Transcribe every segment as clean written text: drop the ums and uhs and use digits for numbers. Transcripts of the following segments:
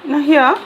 Now here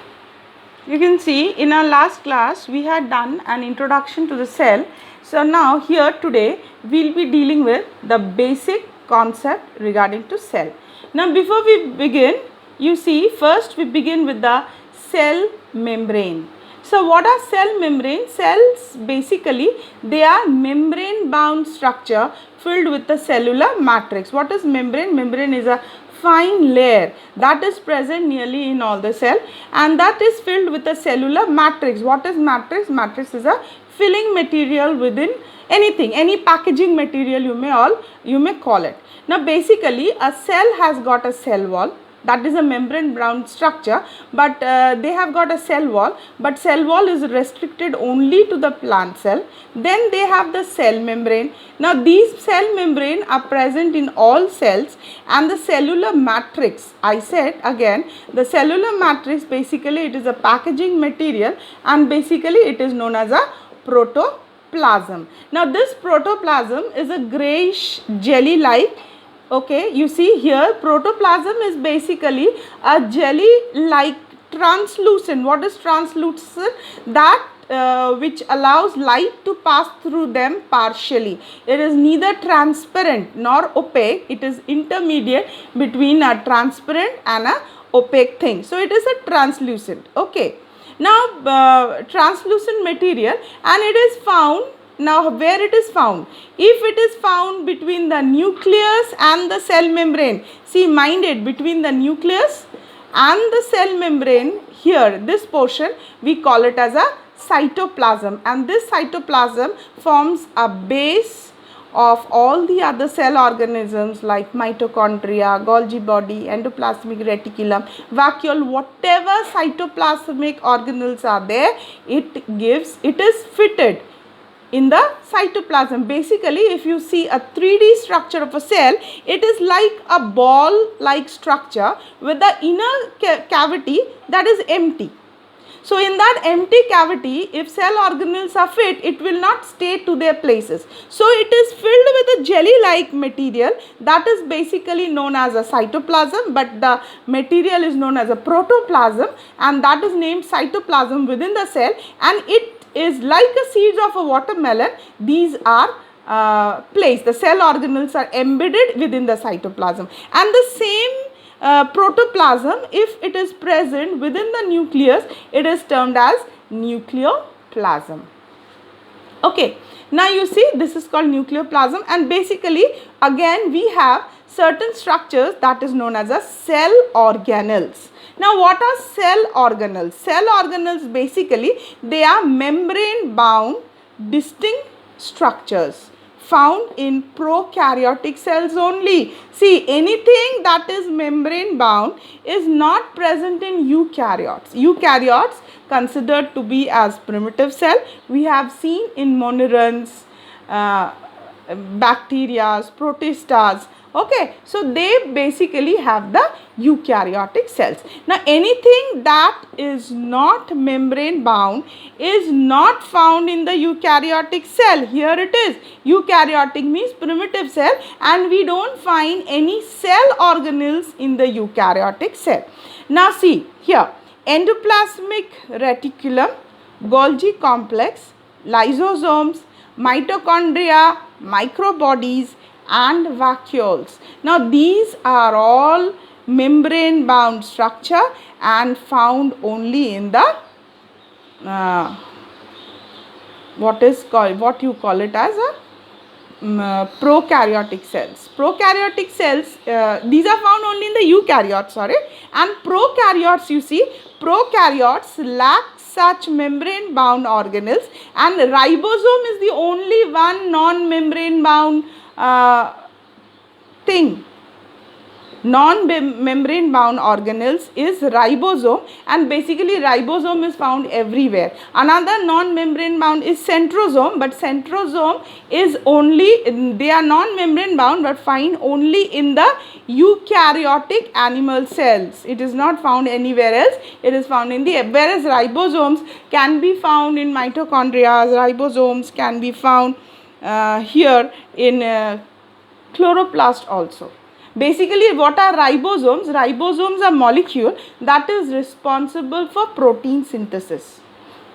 you can see in our last class we had done an introduction to the cell. So now here today we will be dealing with the basic concept regarding to cell. Now before we begin, you see first we begin with the cell membrane. So what are cell membrane? Cells basically they are membrane bound structure filled with the cellular matrix. What is membrane? Membrane is a fine layer that is present nearly in all the cell and that is filled with a cellular matrix. What is matrix? Matrix is a filling material within anything, any packaging material you may call it. Now basically a cell has got a cell wall, that is a membrane bound structure, but they have got a cell wall, but cell wall is restricted only to the plant cell. Then they have the cell membrane. Now these cell membrane are present in all cells, and the cellular matrix, I said again, the cellular matrix basically it is a packaging material and basically it is known as a protoplasm. Now this protoplasm is a grayish jelly like. Okay, you see here protoplasm is basically a jelly like translucent. What is translucent? That which allows light to pass through them partially. It is neither transparent nor opaque. It is intermediate between a transparent and a opaque thing. So it is a translucent. Okay. Now translucent material, and it is found. Now where it is found? If it is found between the nucleus and the cell membrane, see, mind it, between the nucleus and the cell membrane, here this portion we call it as a cytoplasm, and this cytoplasm forms a base of all the other cell organisms like mitochondria, Golgi body, endoplasmic reticulum, vacuole, whatever cytoplasmic organelles are there, it is fitted in the cytoplasm. Basically, if you see a 3D structure of a cell, it is like a ball like structure with the inner cavity that is empty. So in that empty cavity, if cell organelles are fit, it will not stay to their places. So it is filled with a jelly like material that is basically known as a cytoplasm, but the material is known as a protoplasm, and that is named cytoplasm within the cell, and it is like a seeds of a watermelon. These are placed, the cell organelles are embedded within the cytoplasm, and the same protoplasm, if it is present within the nucleus, it is termed as nucleoplasm. Okay, now you see this is called nucleoplasm, and basically again we have certain structures that is known as a cell organelles. Now what are cell organelles? Cell organelles basically they are membrane bound distinct structures found in prokaryotic cells only. See, anything that is membrane bound is not present in eukaryotes. Eukaryotes considered to be as primitive cell, we have seen in monerans, bacteria, protistas. Okay, so they basically have the eukaryotic cells. Now anything that is not membrane bound is not found in the eukaryotic cell. Here it is, eukaryotic means primitive cell, and we don't find any cell organelles in the eukaryotic cell. Now see here, endoplasmic reticulum, Golgi complex, lysosomes, mitochondria, microbodies and vacuoles. Now these are all membrane bound structure and found only in the what you call it as a prokaryotic cells. Prokaryotic cells, these are found only in the eukaryotes, and prokaryotes, you see, prokaryotes lack such membrane bound organelles, and ribosome is the only one non-membrane bound thing. Non-membrane bound organelles is ribosome, and basically ribosome is found everywhere. Another non-membrane bound is centrosome, but centrosome is only, they are non-membrane bound but found only in the eukaryotic animal cells. It is not found anywhere else. It is found in the, whereas ribosomes can be found in mitochondria, ribosomes can be found here in chloroplast also. Basically, what are ribosomes? Ribosomes are molecule that is responsible for protein synthesis.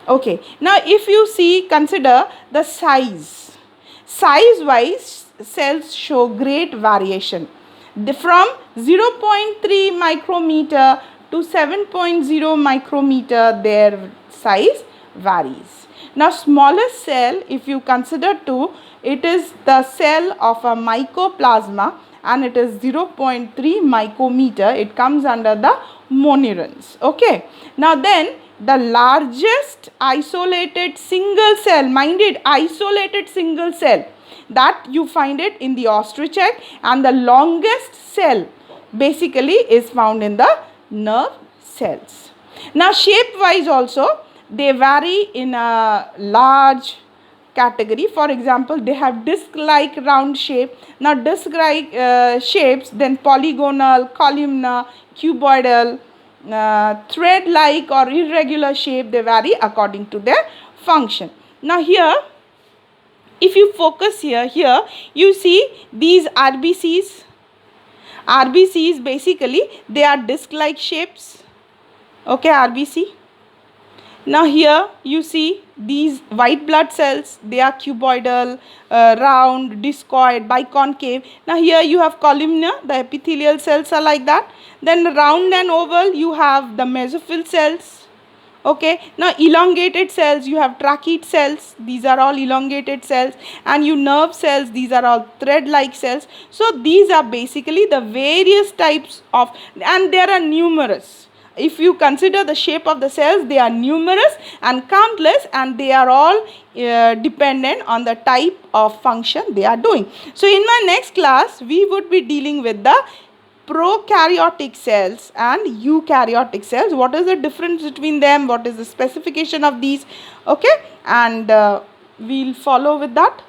Okay, now if you see, consider the size. Size wise, cells show great variation. From 0.3 micrometer to 7.0 micrometer, their size varies. Now, smallest cell, if you consider to, it is the cell of a mycoplasma, and it is 0.3 micrometer. It comes under the moneurons. Okay. Now then, the largest isolated single cell, mind it, isolated single cell, that you find it in the ostrich egg, and the longest cell basically is found in the nerve cells. Now, shape wise also, they vary in a large category. For example, they have disc-like round shape. Now, disc-like shapes, then polygonal, columnar, cuboidal, thread-like or irregular shape, they vary according to their function. Now, here, if you focus here, you see these RBCs. RBCs basically, they are disc-like shapes. Okay, RBC. Now here you see these white blood cells, they are cuboidal, round, discoid, biconcave. Now here you have columnar, the epithelial cells are like that. Then round and oval, you have the mesophyll cells. Okay, now elongated cells, you have tracheate cells, these are all elongated cells, and you nerve cells, these are all thread-like cells. So these are basically the various types of, and there are numerous. If you consider the shape of the cells, they are numerous and countless, and they are all dependent on the type of function they are doing. So in my next class, we would be dealing with the prokaryotic cells and eukaryotic cells. What is the difference between them? What is the specification of these? Okay, and we'll follow with that.